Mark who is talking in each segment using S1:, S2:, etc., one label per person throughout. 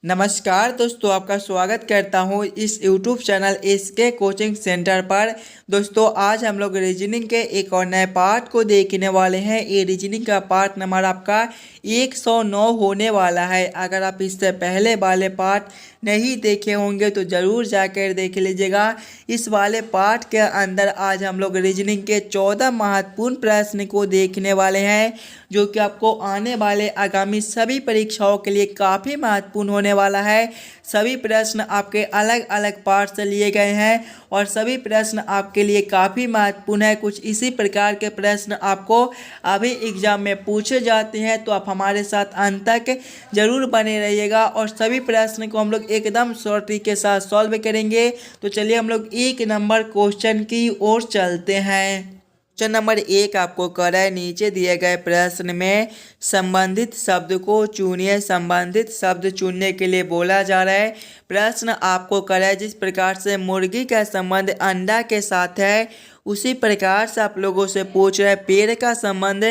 S1: नमस्कार दोस्तों, आपका स्वागत करता हूं इस YouTube channel SK coaching centre पर। दोस्तों आज हम लोग रीजनिंग के एक और नए पार्ट को देखने वाले हैं। ये रीजनिंग का पार्ट नंबर आपका 109 होने वाला है। अगर आप इससे पहले वाले पार्ट नहीं देखे होंगे तो ज़रूर जाकर देख लीजिएगा। इस वाले पार्ट के अंदर आज हम लोग रीजनिंग के 14 महत्वपूर्ण प्रश्न को देखने वाले हैं, जो कि आपको आने वाले आगामी सभी परीक्षाओं के लिए काफ़ी महत्वपूर्ण होने वाला है। सभी प्रश्न आपके अलग अलग पार्ट से लिए गए हैं और सभी प्रश्न आपके लिए काफ़ी महत्वपूर्ण है। कुछ इसी प्रकार के प्रश्न आपको अभी एग्जाम में पूछे जाते हैं, तो आप हमारे साथ अंत तक जरूर बने रहिएगा और सभी प्रश्न को हम लोग एकदम शॉर्टली के साथ सॉल्व करेंगे। तो चलिए हम लोग 1 नंबर क्वेश्चन की ओर चलते हैं। क्वेश्चन नंबर 1 आपको कर है, नीचे दिए गए प्रश्न में संबंधित शब्द को चुनिए। संबंधित शब्द चुनने के लिए बोला जा रहा है। प्रश्न आपको कर है, जिस प्रकार से मुर्गी का संबंध अंडा के साथ है उसी प्रकार से आप लोगों से पूछ रहे हैं पेड़ का संबंध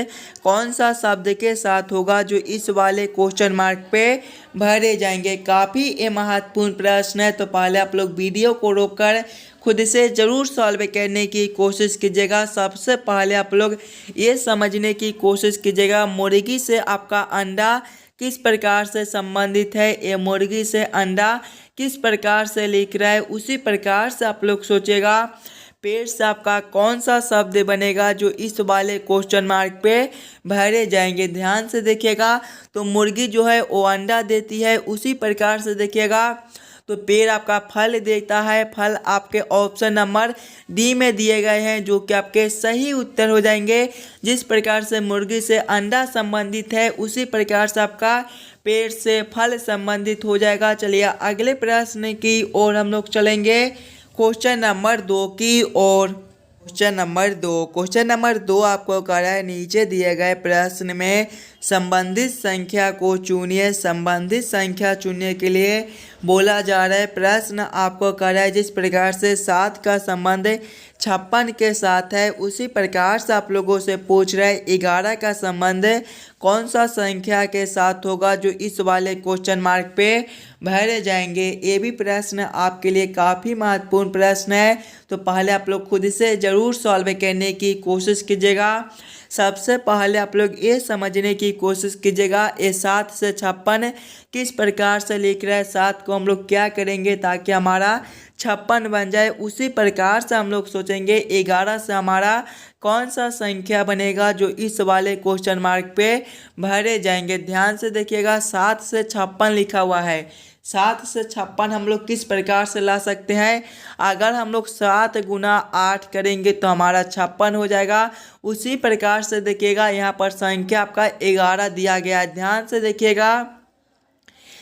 S1: कौन सा शब्द के साथ होगा, जो इस वाले क्वेश्चन मार्क पे भरे जाएंगे। काफ़ी ये महत्वपूर्ण प्रश्न है, तो पहले आप लोग वीडियो को रोककर खुद से ज़रूर सॉल्व करने की कोशिश कीजिएगा। सबसे पहले आप लोग ये समझने की कोशिश कीजिएगा मुर्गी से आपका अंडा किस प्रकार से संबंधित है। ये मुर्गी से अंडा किस प्रकार से लिख रहा है, उसी प्रकार से आप लोग सोचेगा पेड़ से आपका कौन सा शब्द बनेगा, जो इस वाले क्वेश्चन मार्क पे भरे जाएंगे। ध्यान से देखिएगा, तो मुर्गी जो है वो अंडा देती है, उसी प्रकार से देखिएगा तो पेड़ आपका फल देता है। फल आपके ऑप्शन नंबर डी में दिए गए हैं, जो कि आपके सही उत्तर हो जाएंगे। जिस प्रकार से मुर्गी से अंडा संबंधित है उसी प्रकार से आपका पेड़ से फल संबंधित हो जाएगा। चलिए अगले प्रश्न की ओर हम लोग चलेंगे, क्वेश्चन नंबर 2 की ओर। क्वेश्चन नंबर 2 आपको कर है, नीचे दिए गए प्रश्न में संबंधित संख्या को चुनिए। संबंधित संख्या चुनने के लिए बोला जा रहा है। प्रश्न आपको कर है, जिस प्रकार से 7 का संबंध 56 के साथ है उसी प्रकार से आप लोगों से पूछ रहे हैं 11 का संबंध कौन सा संख्या के साथ होगा, जो इस वाले क्वेश्चन मार्क पे भरे जाएंगे। ये भी प्रश्न आपके लिए काफ़ी महत्वपूर्ण प्रश्न है, तो पहले आप लोग खुद से ज़रूर सॉल्व करने की कोशिश कीजिएगा। सबसे पहले आप लोग ये समझने की कोशिश कीजिएगा ये 7 से 56 किस प्रकार से लिख रहा है। 7 को हम लोग क्या करेंगे ताकि हमारा 56 बन जाए, उसी प्रकार से हम लोग सोचेंगे 11 से हमारा कौन सा संख्या बनेगा, जो इस वाले क्वेश्चन मार्क पे भरे जाएंगे। ध्यान से देखिएगा, 7 से 56 लिखा हुआ है। 7 से 56 हम लोग किस प्रकार से ला सकते हैं, अगर हम लोग 7 गुना 8 करेंगे तो हमारा 56 हो जाएगा। उसी प्रकार से देखिएगा यहाँ पर संख्या आपका 11 दिया गया है। ध्यान से देखिएगा,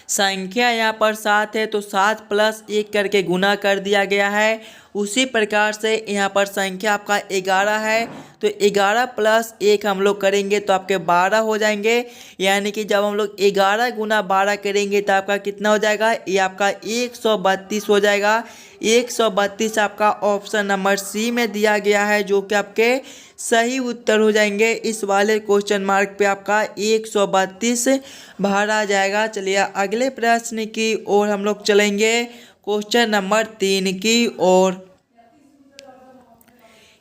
S1: संख्या यहाँ पर 7 है तो 7 प्लस 1 करके गुना कर दिया गया है। उसी प्रकार से यहाँ पर संख्या आपका 11 है तो 11 प्लस 1 हम लोग करेंगे तो आपके 12 हो जाएंगे। यानी कि जब हम लोग 11 गुना 12 करेंगे तो आपका कितना हो जाएगा, ये आपका 132 हो जाएगा। 132 आपका ऑप्शन नंबर सी में दिया गया है, जो कि आपके सही उत्तर हो जाएंगे। इस वाले क्वेश्चन मार्क पे आपका 132 भरा जाएगा। चलिए अगले प्रश्न की ओर हम लोग चलेंगे, क्वेश्चन नंबर 3 की ओर।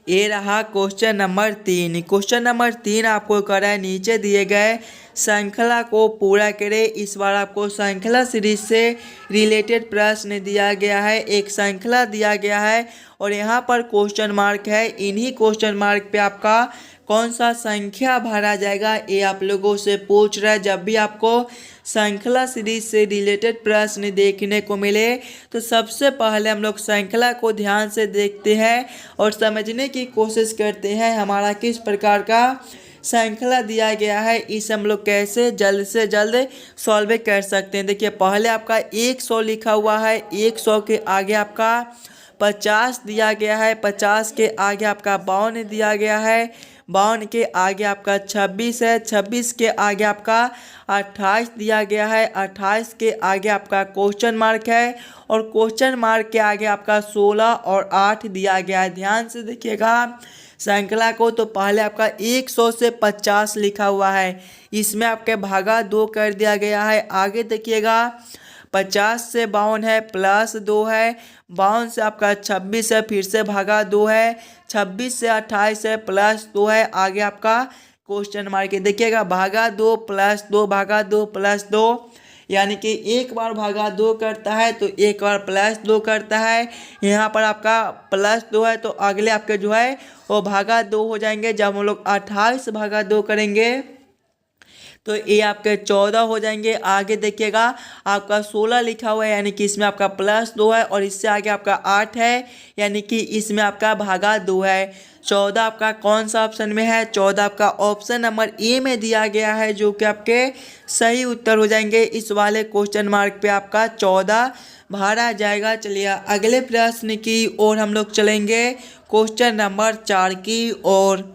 S1: ये रहा क्वेश्चन नंबर 3। क्वेश्चन नंबर 3 आपको करा है, नीचे दिए गए श्रृंखला को पूरा करें। इस बार आपको श्रृंखला सीरीज से रिलेटेड प्रश्न दिया गया है। एक श्रृंखला दिया गया है और यहाँ पर क्वेश्चन मार्क है। इन्हीं क्वेश्चन मार्क पे आपका कौन सा संख्या भरा जाएगा, ये आप लोगों से पूछ रहा है। जब भी आपको श्रृंखला सीरीज से रिलेटेड प्रश्न देखने को मिले तो सबसे पहले हम लोग श्रृंखला को ध्यान से देखते हैं और समझने की कोशिश करते हैं हमारा किस प्रकार का श्रृंखला दिया गया है, इसे हम लोग कैसे जल्द से जल्द सॉल्व कर सकते हैं। देखिए पहले आपका 100 लिखा हुआ है, 100 के आगे आपका 50 दिया गया है, 50 के आगे आपका 52 दिया गया है, 52 के आगे आपका 26 है, 26 के आगे आपका 28 दिया गया है, 28 के आगे आपका क्वेश्चन मार्क है और क्वेश्चन मार्क के आगे आपका 16 और 8 दिया गया है। ध्यान से देखिएगा श्रृंखला को, तो पहले आपका 100 से 50 लिखा हुआ है, इसमें आपके भागा 2 कर दिया गया है। आगे देखिएगा 50 से 52 है प्लस 2 है, 52 से आपका 26 है फिर से भागा 2 है, 26 से 28 है प्लस 2 है, आगे आपका क्वेश्चन मार्क के देखिएगा भागा 2 प्लस 2 भागा 2 प्लस 2, यानी कि एक बार भागा 2 करता है तो एक बार प्लस 2 करता है। यहाँ पर आपका प्लस 2 है तो अगले आपके जो है वो भागा 2 हो जाएंगे। जब हम लोग 28 भागा 2 करेंगे तो ये आपके 14 हो जाएंगे। आगे देखिएगा आपका 16 लिखा हुआ है, यानी कि इसमें आपका प्लस 2 है और इससे आगे आपका 8 है, यानी कि इसमें आपका भागा 2 है। 14 आपका कौन सा ऑप्शन में है? 14 आपका ऑप्शन नंबर ए में दिया गया है, जो कि आपके सही उत्तर हो जाएंगे। इस वाले क्वेश्चन मार्क पे आपका 14 भरा जाएगा। चलिए अगले प्रश्न की ओर हम लोग चलेंगे, क्वेश्चन नंबर 4 की ओर।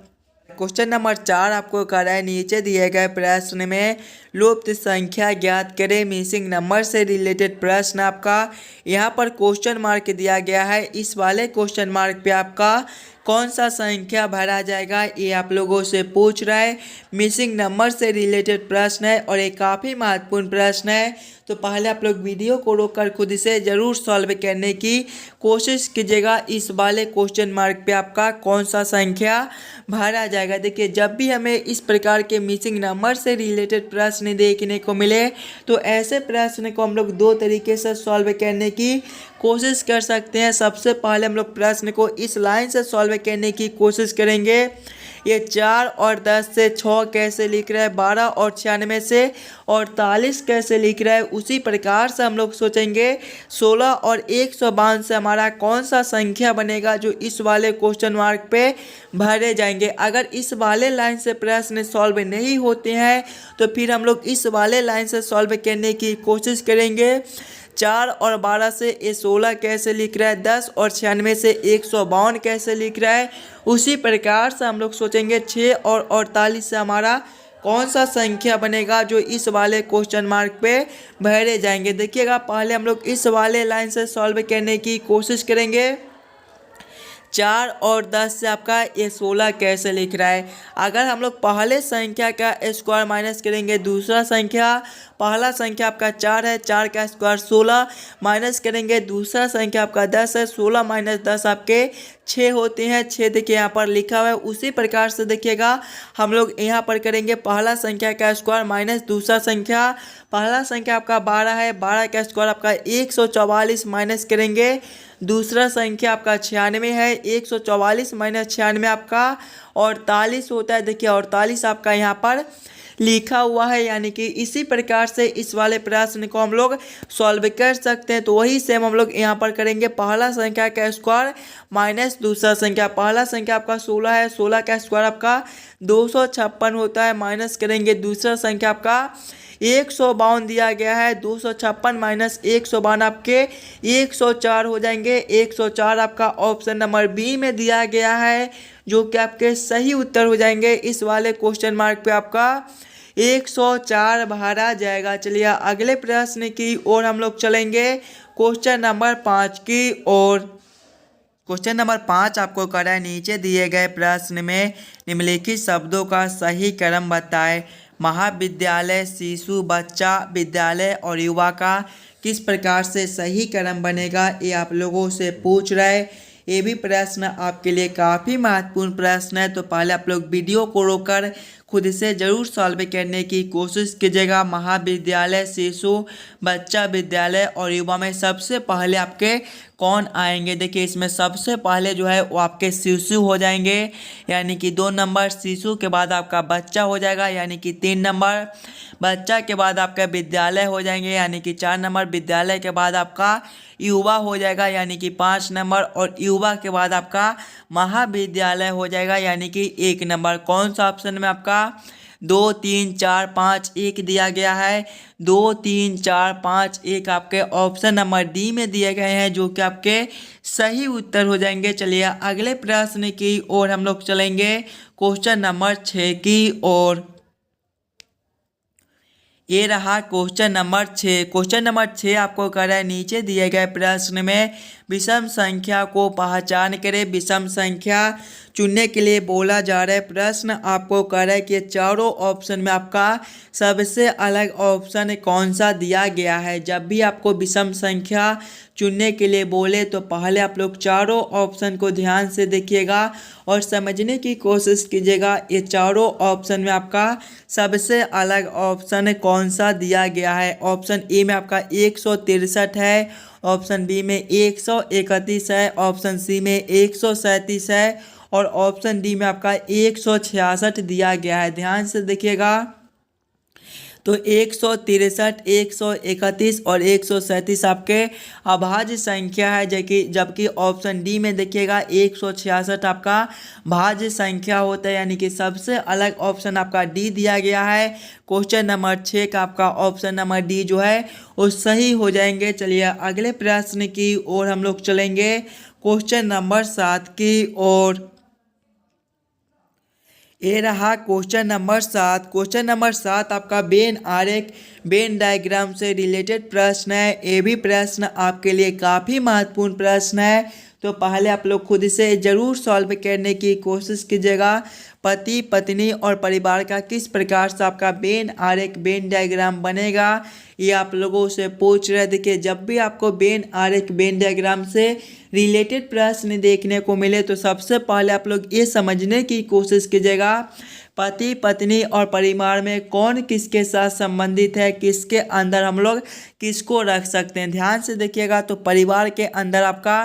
S1: क्वेश्चन नंबर 4 आपको कर रहा है, नीचे दिए गए प्रश्न में लुप्त संख्या ज्ञात करें। मिसिंग नंबर से रिलेटेड प्रश्न आपका यहाँ पर क्वेश्चन मार्क दिया गया है। इस वाले क्वेश्चन मार्क पे आपका कौन सा संख्या भरा जाएगा ये आप लोगों से पूछ रहा है। मिसिंग नंबर से रिलेटेड प्रश्न है और ये काफ़ी महत्वपूर्ण प्रश्न है, तो पहले आप लोग वीडियो को रोककर खुद से ज़रूर सॉल्व करने की कोशिश कीजिएगा। इस वाले क्वेश्चन मार्क पे आपका कौन सा संख्या भरा जाएगा। देखिए जब भी हमें इस प्रकार के मिसिंग नंबर से रिलेटेड प्रश्न देखने को मिले तो ऐसे प्रश्न को हम लोग दो तरीके से सॉल्व करने की कोशिश कर सकते हैं। सबसे पहले हम लोग प्रश्न को इस लाइन से सॉल्व करने की कोशिश करेंगे, ये 4 और 10 से 6 कैसे लिख रहा है, 12 और 96 से 48 कैसे लिख रहा है। उसी प्रकार से हम लोग सोचेंगे 16 और 152 से हमारा कौन सा संख्या बनेगा जो इस वाले क्वेश्चन मार्क पे भरे जाएंगे। अगर इस वाले लाइन से प्रश्न सॉल्व नहीं होते हैं तो फिर हम लोग इस वाले लाइन से सॉल्व करने की कोशिश करेंगे। 4 और 12 से ये 16 कैसे लिख रहा है, 10 और 96 से 152 कैसे लिख रहा है। उसी प्रकार से हम लोग सोचेंगे 6 और 48 से हमारा कौन सा संख्या बनेगा जो इस वाले क्वेश्चन मार्क पे भरे जाएंगे। देखिएगा पहले हम लोग इस वाले लाइन से सॉल्व करने की कोशिश करेंगे। 4 और 10 से आपका ये 16 कैसे लिख रहा है। अगर हम लोग पहले संख्या का स्क्वायर माइनस करेंगे दूसरा संख्या, पहला संख्या आपका 4 है, 4 का स्क्वायर 16 माइनस करेंगे दूसरा संख्या आपका 10 है, 16 माइनस 10 आपके 6 होते हैं। 6 देखिए यहाँ पर लिखा हुआ है। उसी प्रकार से देखिएगा हम लोग यहाँ पर करेंगे पहला संख्या का स्क्वायर माइनस दूसरा संख्या, पहला संख्या आपका 12 है, 12 का स्क्वायर आपका 144 माइनस करेंगे दूसरा संख्या आपका 96 है, 144 माइनस 96 आपका 48 होता है। देखिए 48 आपका यहाँ पर लिखा हुआ है, यानी कि इसी प्रकार से इस वाले प्रश्न को हम लोग सॉल्व कर सकते हैं। तो वही सेम हम लोग यहाँ पर करेंगे पहला संख्या का स्क्वायर माइनस दूसरा संख्या, पहला संख्या आपका 16 है, 16 का स्क्वायर आपका 256 होता है, माइनस करेंगे दूसरा संख्या आपका 152 दिया गया है, 256 माइनस 152 आपके 104 हो जाएंगे। 104 आपका ऑप्शन नंबर बी में दिया गया है, जो कि आपके सही उत्तर हो जाएंगे। इस वाले क्वेश्चन मार्क पे आपका 104 भरा जाएगा। चलिए अगले प्रश्न की ओर हम लोग चलेंगे, क्वेश्चन नंबर 5 की ओर। क्वेश्चन नंबर 5 आपको कर रहा है, नीचे दिए गए प्रश्न में निम्नलिखित शब्दों का सही क्रम बताएं। महाविद्यालय, शिशु, बच्चा, विद्यालय और युवा का किस प्रकार से सही क्रम बनेगा ये आप लोगों से पूछ रहा है। ये भी प्रश्न आपके लिए काफ़ी महत्वपूर्ण प्रश्न है, तो पहले आप लोग वीडियो को रोककर खुद से ज़रूर सॉल्व करने की कोशिश कीजिएगा। महाविद्यालय, शिशु, बच्चा, विद्यालय और युवा में सबसे पहले आपके कौन आएंगे। देखिए इसमें सबसे पहले जो है वो आपके शिशु हो जाएंगे, यानी कि 2 नंबर, शिशु के बाद आपका बच्चा हो जाएगा, यानी कि 3 नंबर, बच्चा के बाद आपका विद्यालय हो जाएंगे, यानी कि 4 नंबर, विद्यालय के बाद आपका युवा हो जाएगा, यानी कि 5 नंबर, और युवा के बाद आपका महाविद्यालय हो जाएगा, यानी कि 1 नंबर। कौन सा ऑप्शन में आपका 2, 3, 4, 5, 1 दिया गया है। 2, 3, 4, 5, 1 आपके ऑप्शन नंबर डी में दिए गए हैं, जो कि आपके सही उत्तर हो जाएंगे। चलिए अगले प्रश्न की ओर हम लोग चलेंगे, क्वेश्चन नंबर 6 की ओर। ये रहा क्वेश्चन नंबर 6। क्वेश्चन नंबर 6 आपको कर रहा है, नीचे दिए गए प्रश्न में विषम संख्या को पहचान करें। विषम संख्या चुनने के लिए बोला जा रहा है। प्रश्न आपको कह रहा है कि चारों ऑप्शन में आपका सबसे अलग ऑप्शन कौन सा दिया गया है। जब भी आपको विषम संख्या चुनने के लिए बोले तो पहले आप लोग चारों ऑप्शन को ध्यान से देखिएगा और समझने की कोशिश कीजिएगा। ये चारों ऑप्शन में आपका सबसे अलग ऑप्शन कौन सा दिया गया है। ऑप्शन ए में आपका 163 है, ऑप्शन बी में 131 है, ऑप्शन सी में 137 है और ऑप्शन डी में आपका 166 दिया गया है। ध्यान से देखिएगा तो 163, 131 और 137 आपके अभाज्य संख्या है, जबकि ऑप्शन डी में देखिएगा 166 आपका भाज्य संख्या होता है, यानी कि सबसे अलग ऑप्शन आपका डी दिया गया है। क्वेश्चन नंबर 6 का आपका ऑप्शन नंबर डी जो है वो सही हो जाएंगे। चलिए अगले प्रश्न की ओर हम लोग चलेंगे, क्वेश्चन नंबर 7 की ओर। ये रहा क्वेश्चन नंबर 7। क्वेश्चन नंबर 7 आपका वेन डायग्राम से रिलेटेड प्रश्न है। ये भी प्रश्न आपके लिए काफ़ी महत्वपूर्ण प्रश्न है, तो पहले आप लोग खुद से ज़रूर सॉल्व करने की कोशिश कीजिएगा। पति पत्नी और परिवार का किस प्रकार से आपका वेन डायग्राम बनेगा, ये आप लोगों से पूछ रहे। देखिए जब भी आपको वेन डायग्राम से रिलेटेड प्रश्न देखने को मिले तो सबसे पहले आप लोग ये समझने की कोशिश कीजिएगा पति पत्नी और परिवार में कौन किसके साथ संबंधित है, किसके अंदर हम लोग किसको रख सकते हैं। ध्यान से देखिएगा तो परिवार के अंदर आपका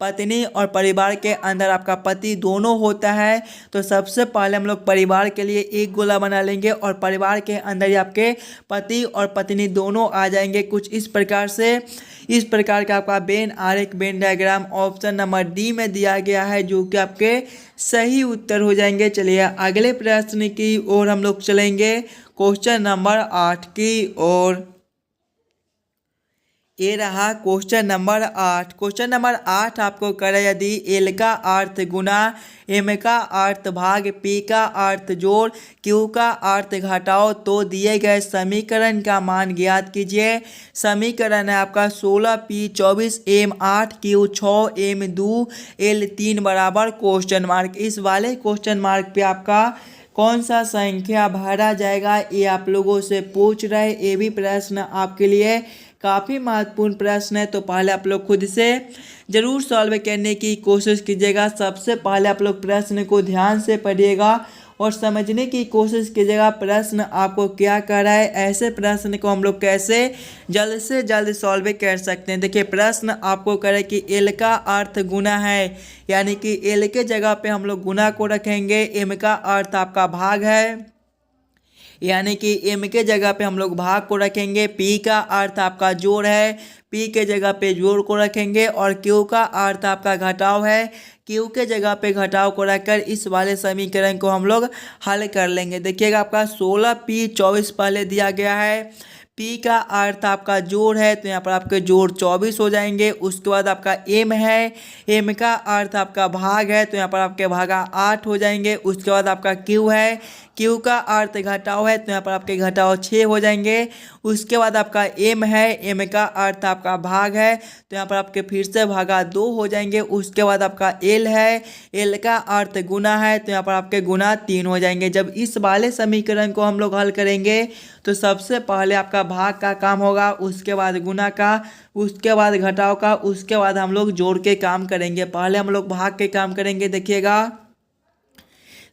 S1: पत्नी और परिवार के अंदर आपका पति दोनों होता है। तो सबसे पहले हम लोग परिवार के लिए एक गोला बना लेंगे और परिवार के अंदर ही आपके पति और पत्नी दोनों आ जाएंगे कुछ इस प्रकार से। इस प्रकार का आपका Venn diagram option number D में दिया गया है, जो कि आपके सही उत्तर हो जाएंगे। चलिए अगले प्रश्न की ओर हम लोग चलेंगे, क्वेश्चन नंबर 8 की ओर। ये रहा क्वेश्चन नंबर 8। क्वेश्चन नंबर 8 आपको करे यदि एल का अर्थ गुना, एम का अर्थ भाग, पी का अर्थ जोड़, क्यू का अर्थ घटाओ तो दिए गए समीकरण का मान ज्ञात कीजिए। समीकरण है आपका 16p 24 m 8 q 6 m 2 l 3 बराबर क्वेश्चन मार्क। इस वाले क्वेश्चन मार्क पे आपका कौन सा संख्या भरा जाएगा ये आप लोगों से पूछ रहे। ये भी प्रश्न आपके लिए काफ़ी महत्वपूर्ण प्रश्न है, तो पहले आप लोग खुद से ज़रूर सॉल्व करने की कोशिश कीजिएगा। सबसे पहले आप लोग प्रश्न को ध्यान से पढ़िएगा और समझने की कोशिश कीजिएगा प्रश्न आपको क्या कह रहा है। ऐसे प्रश्न को हम लोग कैसे जल्द से जल्द सॉल्व कर सकते हैं। देखिए प्रश्न आपको कह रहा है कि एल का अर्थ गुना है, यानी कि एल के जगह पे हम लोग गुना को रखेंगे। एम का अर्थ आपका भाग है, यानी कि एम के जगह पे हम लोग भाग को रखेंगे। पी का अर्थ आपका जोड़ है, पी के जगह पे जोड़ को रखेंगे। और क्यू का अर्थ आपका घटाव है, क्यू के जगह पे घटाव को रखकर इस वाले समीकरण को हम लोग हल कर लेंगे। देखिएगा आपका 16p 24 पहले दिया गया है, पी का अर्थ आपका जोड़ है तो यहाँ पर आपके जोड़ 24 हो जाएंगे। उसके बाद आपका एम है, एम का अर्थ आपका भाग है तो यहाँ पर आपके भागा 8 हो जाएंगे। उसके बाद आपका क्यू है, क्यू का अर्थ घटाव है तो यहाँ पर आपके घटाव 6 हो जाएंगे। उसके बाद आपका एम है, एम का अर्थ आपका भाग है तो यहाँ पर आपके फिर से भागा 2 हो जाएंगे। उसके बाद आपका एल है, एल का अर्थ गुना है तो यहाँ पर आपके गुना 3 हो जाएंगे। जब इस वाले समीकरण को हम लोग हल करेंगे तो सबसे पहले आपका भाग का काम होगा, उसके बाद गुना का, उसके बाद घटाव का, उसके बाद हम लोग जोड़ के काम करेंगे। पहले हम लोग भाग के काम करेंगे। देखिएगा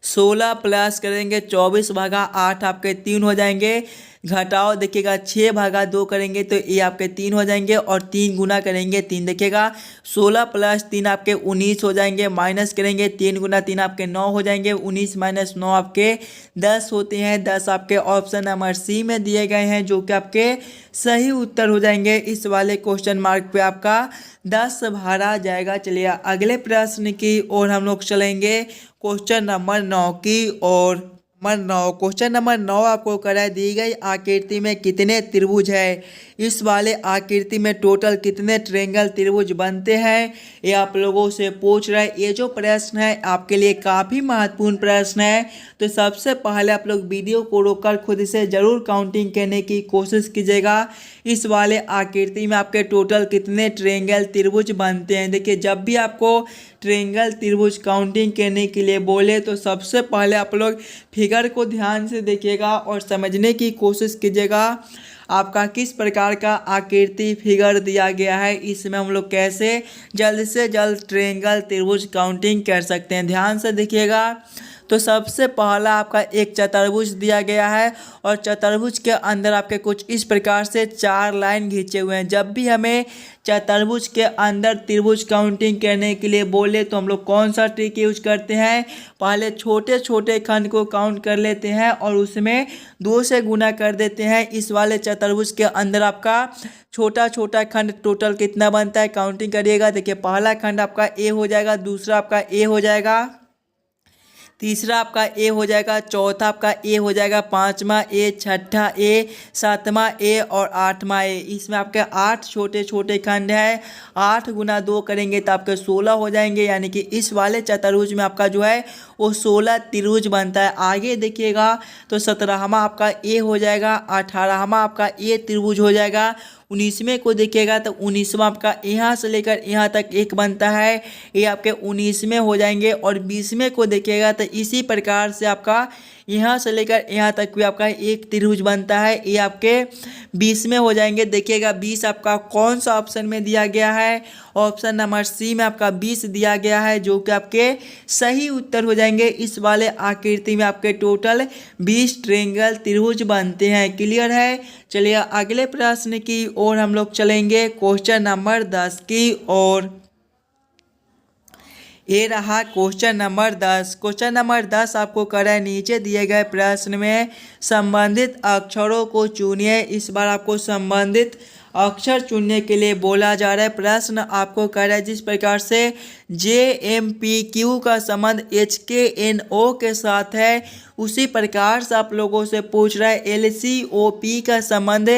S1: 16 प्लस करेंगे 24 भागा 8 आपके 3 हो जाएंगे। घटाओ देखिएगा 6 भागा 2 करेंगे तो ये आपके 3 हो जाएंगे और 3 गुना करेंगे 3। देखिएगा 16 प्लस 3 आपके 19 हो जाएंगे। माइनस करेंगे 3 गुना 3 आपके 9 हो जाएंगे। 19 माइनस 9 आपके 10 होते हैं। 10 आपके ऑप्शन नंबर सी में दिए गए हैं, जो कि आपके सही उत्तर हो जाएंगे। इस वाले क्वेश्चन मार्क पे आपका 10 भरा जाएगा। चलिए अगले प्रश्न की ओर हम लोग चलेंगे, क्वेश्चन नंबर 9 की ओर। क्वेश्चन नंबर 9 आपको कराई दी गई आकृति में कितने त्रिभुज है। इस वाले आकृति में टोटल कितने ट्रायंगल त्रिभुज बनते हैं ये आप लोगों से पूछ रहा है। ये जो प्रश्न है आपके लिए काफ़ी महत्वपूर्ण प्रश्न है, तो सबसे पहले आप लोग वीडियो को रोककर खुद से ज़रूर काउंटिंग करने की कोशिश कीजिएगा। इस वाले आकृति में आपके टोटल कितने ट्रायंगल त्रिभुज बनते हैं। देखिए जब भी आपको ट्रायंगल त्रिभुज काउंटिंग करने के लिए बोले तो सबसे पहले आप लोग फिगर को ध्यान से देखिएगा और समझने की कोशिश कीजिएगा आपका किस प्रकार का आकृति फिगर दिया गया है। इसमें हम लोग कैसे जल्द से जल्द ट्रायंगल त्रिभुज काउंटिंग कर सकते हैं। ध्यान से देखिएगा। तो सबसे पहला आपका एक चतुर्भुज दिया गया है और चतुर्भुज के अंदर आपके कुछ इस प्रकार से 4 लाइन खींचे हुए हैं। जब भी हमें चतुर्भुज के अंदर त्रिभुज काउंटिंग करने के लिए बोले तो हम लोग कौन सा ट्रिक यूज करते हैं, पहले छोटे छोटे खंड को काउंट कर लेते हैं और उसमें 2 से गुना कर देते हैं। इस वाले चतुर्भुज के अंदर आपका छोटा छोटा खंड टोटल कितना बनता है काउंटिंग करिएगा। देखिए पहला खंड आपका ए हो जाएगा, दूसरा आपका ए हो जाएगा, तीसरा आपका ए हो जाएगा, चौथा आपका ए हो जाएगा, पांचवा ए, छठा ए, सातवां ए और आठवां ए। इसमें आपके 8 छोटे छोटे खंड है। 8 गुना 2 करेंगे तो आपके 16 हो जाएंगे, यानी कि इस वाले चतुर्भुज में आपका जो है वो 16 त्रिभुज बनता है। आगे देखिएगा तो 17वां आपका ए हो जाएगा, 18वां आपका ए त्रिभुज हो जाएगा, 19वें को देखिएगा तो 19वां आपका यहाँ से लेकर यहाँ तक एक बनता है, ये आपके 19वें हो जाएंगे। और 20वें को देखिएगा तो इसी प्रकार से आपका यहाँ से लेकर यहाँ तक भी आपका एक त्रिभुज बनता है, ये आपके 20वें हो जाएंगे। देखिएगा 20 आपका कौन सा ऑप्शन में दिया गया है, ऑप्शन नंबर सी में आपका 20 दिया गया है, जो कि आपके सही उत्तर हो जाएंगे। इस वाले आकृति में आपके टोटल 20 ट्रायंगल त्रिभुज बनते हैं। क्लियर है। चलिए अगले प्रश्न की ओर हम लोग चलेंगे, क्वेश्चन नंबर 10 की ओर। ये रहा क्वेश्चन नंबर 10। क्वेश्चन नंबर 10 आपको कर है, नीचे दिए गए प्रश्न में संबंधित अक्षरों को चुनिए। इस बार आपको संबंधित अक्षर चुनने के लिए बोला जा रहा है। प्रश्न आपको कर रहा है जिस प्रकार से JMPQ का संबंध HKNO के साथ है, उसी प्रकार से आप लोगों से पूछ रहा है LCOP का संबंध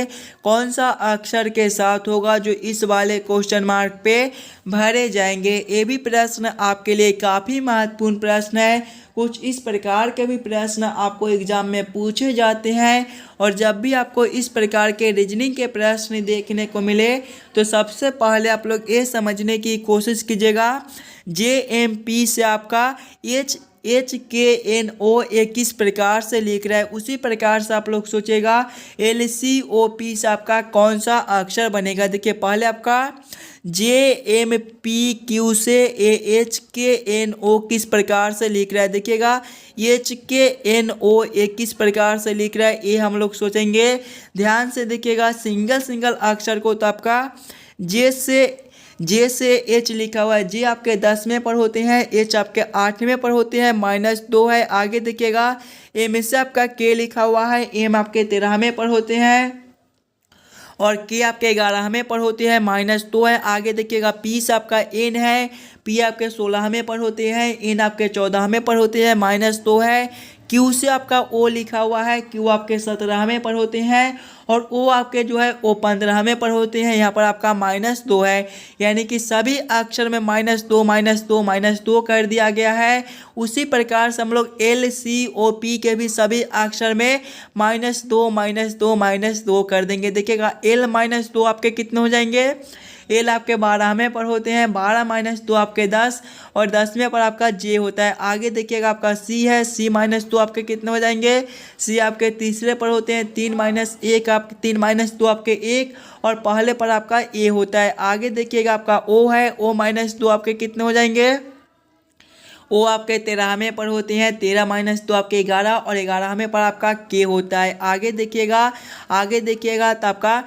S1: कौन सा अक्षर के साथ होगा, जो इस वाले क्वेश्चन मार्क पे भरे जाएंगे। ये भी प्रश्न आपके लिए काफ़ी महत्वपूर्ण प्रश्न है। कुछ इस प्रकार के भी प्रश्न आपको एग्जाम में पूछे जाते हैं और जब भी आपको इस प्रकार के रीजनिंग के प्रश्न देखने को मिले तो सबसे पहले आप लोग ये समझने की कोशिश कीजिएगा JMP से आपका HKNO किस प्रकार से लिख रहा है, उसी प्रकार से आप लोग सोचेगा LCOP से आपका कौन सा अक्षर बनेगा। देखिए पहले आपका JMPQ से HKNO किस प्रकार से लिख रहा है, देखिएगा HKNO किस प्रकार से लिख रहा है, ये हम लोग सोचेंगे। ध्यान से देखिएगा सिंगल सिंगल अक्षर को, तो आपका जे से H लिखा हुआ है, जे आपके 10वें पर होते हैं, H आपके 8वें पर होते हैं, -2 है। आगे देखिएगा M से आपका K लिखा हुआ है, M आपके 13वें पर होते हैं और K आपके 11वें पर होते हैं, -2 है। आगे देखिएगा P से आपका N है, P आपके 16वें पर होते हैं, N आपके 14वें पर होते हैं, -2 है। Q से आपका O लिखा हुआ है, Q आपके 17वें पर होते हैं और O आपके जो है O 15वें पर होते हैं, यहाँ पर आपका -2 है। यानी कि सभी अक्षर में -2 -2 -2 कर दिया गया है। उसी प्रकार से हम लोग LCOP के भी सभी अक्षर में -2 -2 -2 कर देंगे। देखिएगा L -2 आपके कितने हो जाएंगे, L आपके 12वें पर होते हैं, 12 -2 आपके 10 और 10वें पर आपका J होता है। आगे देखिएगा आपका C है, C -2 आपके कितने हो जाएंगे, C आपके तीसरे पर होते हैं, 3 -2 आपके 1 और पहले पर आपका A होता है। आगे देखिएगा आपका O है, O -2 आपके कितने हो जाएंगे, O आपके 13वें पर होते हैं, 13 -2 आपके 11 और 11वें पर आपका K होता है। आगे देखिएगा तो आपका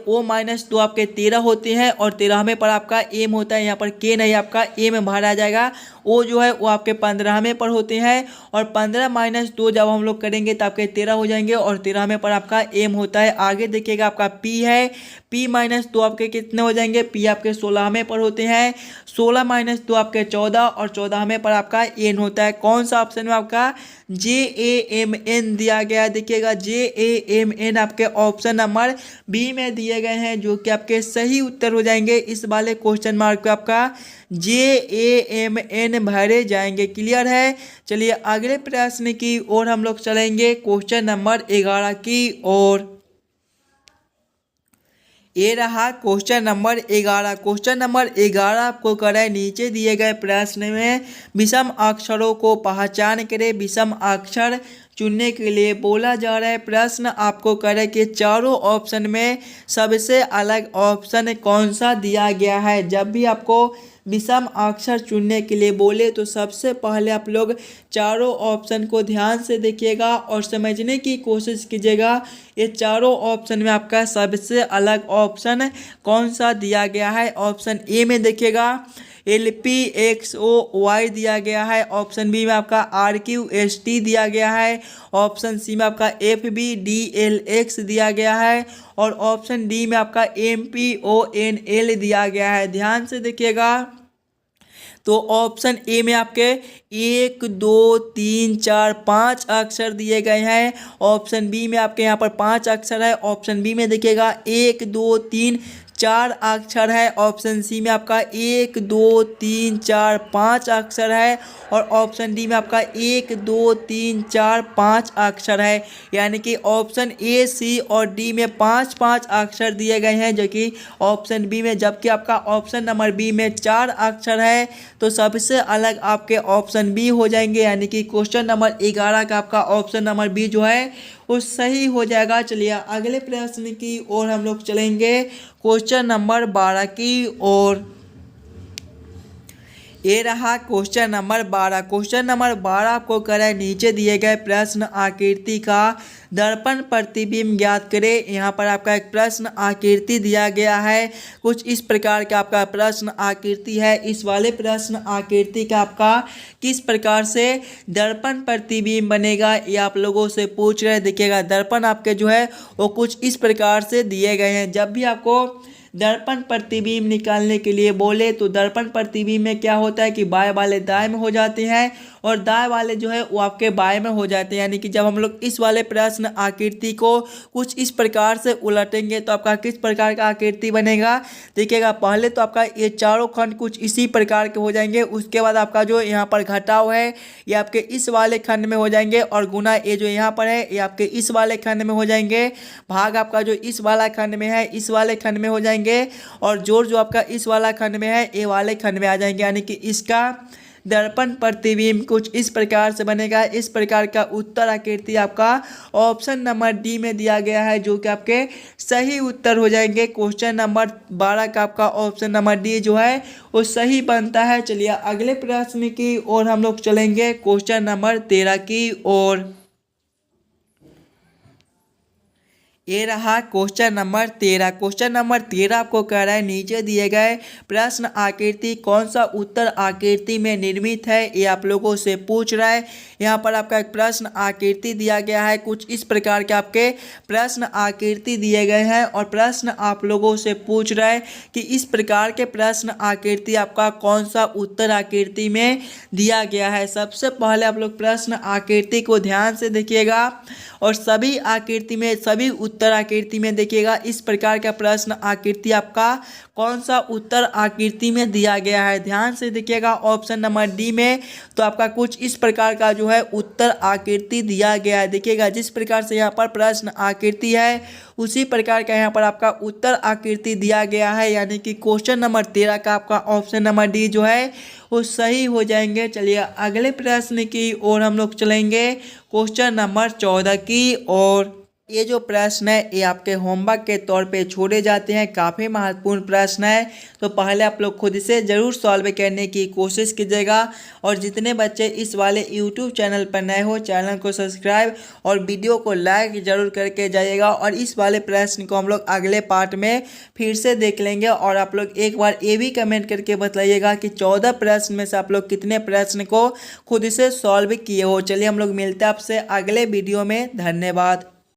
S1: O -2 आपके 13 होते हैं और 13वें पर आपका M होता है, यहाँ पर K नहीं आपका M भरा जाएगा। O जो है वो आपके 15वें पर होते हैं और 15 -2 जब हम लोग करेंगे तो आपके 13 हो जाएंगे और 13वें पर आपका M होता है। आगे देखिएगा आपका P है, P -2 आपके कितने हो जाएंगे, P आपके 16वें पर होते हैं, 16 -2 आपके 14 और 14वें पर आपका N होता है। कौन सा ऑप्शन में आपका JAMN दिया गया है, देखिएगा JAMN आपके ऑप्शन नंबर बी में दिए गए हैं, जो कि आपके सही उत्तर हो जाएंगे। इस वाले क्वेश्चन मार्क पे आपका JAMN भरे जाएंगे। क्लियर है। चलिए अगले प्रश्न की ओर हम लोग चलेंगे, क्वेश्चन नंबर 11 की ओर। ये रहा क्वेश्चन नंबर 11। क्वेश्चन नंबर 11 आपको करें नीचे दिए गए प्रश्न में विषम अक्षरों को पहचान करें। विषम अक्षर चुनने के लिए बोला जा रहा है। प्रश्न आपको करे कि चारों ऑप्शन में सबसे अलग ऑप्शन कौन सा दिया गया है। जब भी आपको विषम अक्षर चुनने के लिए बोले तो सबसे पहले आप लोग चारों ऑप्शन को ध्यान से देखिएगा और समझने की कोशिश कीजिएगा ये चारों ऑप्शन में आपका सबसे अलग ऑप्शन कौन सा दिया गया है। ऑप्शन ए में देखिएगा LPXOY दिया गया है। ऑप्शन बी में आपका RQST दिया गया है। ऑप्शन सी में आपका FBDLX दिया गया है और ऑप्शन डी में आपका MPONL दिया गया है। ध्यान से देखिएगा तो ऑप्शन ए में आपके 1 2 3 4 5 अक्षर दिए गए हैं। ऑप्शन बी में आपके यहाँ पर 5 अक्षर है। ऑप्शन बी में देखिएगा 1 2 3 4 अक्षर है। ऑप्शन सी में आपका 1 2 3 4 5 अक्षर है और ऑप्शन डी में आपका 1 2 3 4 5 अक्षर है। यानी कि ऑप्शन ए सी और डी में 5 अक्षर दिए गए हैं जो कि ऑप्शन बी में, जबकि आपका ऑप्शन नंबर बी में 4 अक्षर है तो सबसे अलग आपके ऑप्शन बी हो जाएंगे। यानी कि क्वेश्चन नंबर 11 का आपका ऑप्शन नंबर बी जो है वो सही हो जाएगा। चलिए अगले प्रश्न की ओर हम लोग चलेंगे, क्वेश्चन नंबर 12 की ओर। ये रहा क्वेश्चन नंबर 12। क्वेश्चन नंबर 12 आपको करें नीचे दिए गए प्रश्न आकृति का दर्पण प्रतिबिंब ज्ञात करें। यहाँ पर आपका एक प्रश्न आकृति दिया गया है। कुछ इस प्रकार का आपका प्रश्न आकृति है। इस वाले प्रश्न आकृति का आपका किस प्रकार से दर्पण प्रतिबिंब बनेगा ये आप लोगों से पूछ रहे हैं। देखिएगा दर्पण आपके जो है वो कुछ इस प्रकार से दिए गए हैं। जब भी आपको दर्पण प्रतिबिंब निकालने के लिए बोले तो दर्पण प्रतिबिंब में क्या होता है कि बाएं वाले दाएं में हो जाते हैं और दाएं वाले जो है वो आपके बाएं में हो जाते हैं। यानी कि जब हम लोग इस वाले प्रश्न आकृति को कुछ इस प्रकार से उलटेंगे तो आपका किस प्रकार का आकृति बनेगा। देखिएगा पहले तो आपका ये चारों खंड कुछ इसी प्रकार के हो जाएंगे। उसके बाद आपका जो यहाँ पर घटाव है ये आपके इस वाले खंड में हो जाएंगे और गुना ये जो यहाँ पर है ये आपके इस वाले खंड में हो जाएंगे। भाग आपका जो इस वाला खंड में है इस वाले खंड में हो जाएंगे और जोड़ जो आपका इस वाला खंड में है ये वाले खंड में आ जाएंगे। यानी कि इसका दर्पण प्रतिबिंब कुछ इस प्रकार से बनेगा। इस प्रकार का उत्तर आकृति आपका ऑप्शन नंबर डी में दिया गया है जो कि आपके सही उत्तर हो जाएंगे। क्वेश्चन नंबर 12 का आपका ऑप्शन नंबर डी जो है वो सही बनता है। चलिए अगले प्रश्न की ओर हम लोग चलेंगे, क्वेश्चन नंबर 13 की ओर। ये रहा क्वेश्चन नंबर 13। क्वेश्चन नंबर 13 आपको कह रहा है नीचे दिए गए प्रश्न आकृति कौन सा उत्तर आकृति में निर्मित है ये आप लोगों से पूछ रहा है। यहाँ पर आपका एक प्रश्न आकृति दिया गया है। कुछ इस प्रकार के आपके प्रश्न आकृति दिए गए हैं और प्रश्न आप लोगों से पूछ रहा है कि इस प्रकार के प्रश्न आकृति आपका कौन सा उत्तर आकृति में दिया गया है। सबसे पहले आप लोग प्रश्न आकृति को ध्यान से देखिएगा और सभी आकृति में सभी उत्तर आकृति में देखिएगा इस प्रकार का प्रश्न आकृति आपका कौन सा उत्तर आकृति में दिया गया है। ध्यान से देखिएगा ऑप्शन नंबर डी में तो आपका कुछ इस प्रकार का जो है उत्तर आकृति दिया गया है। देखिएगा जिस प्रकार से यहाँ पर प्रश्न आकृति है उसी प्रकार का यहाँ पर आपका उत्तर आकृति दिया गया है। यानी कि क्वेश्चन नंबर 13 का आपका ऑप्शन नंबर डी जो है वो सही हो जाएंगे। चलिए अगले प्रश्न की ओर हम लोग चलेंगे, क्वेश्चन नंबर 14 की ओर। ये जो प्रश्न है ये आपके होमवर्क के तौर पे छोड़े जाते हैं। काफ़ी महत्वपूर्ण प्रश्न है तो पहले आप लोग खुद से ज़रूर सॉल्व करने की कोशिश कीजिएगा और जितने बच्चे इस वाले यूट्यूब चैनल पर नए हो चैनल को सब्सक्राइब और वीडियो को लाइक ज़रूर करके जाइएगा। और इस वाले प्रश्न को हम लोग अगले पार्ट में फिर से देख लेंगे और आप लोग एक बार ये भी कमेंट करके बताइएगा कि 14 प्रश्न में से आप लोग कितने प्रश्न को खुद से सॉल्व किए हो। चलिए हम लोग मिलते हैं आपसे अगले वीडियो में। धन्यवाद।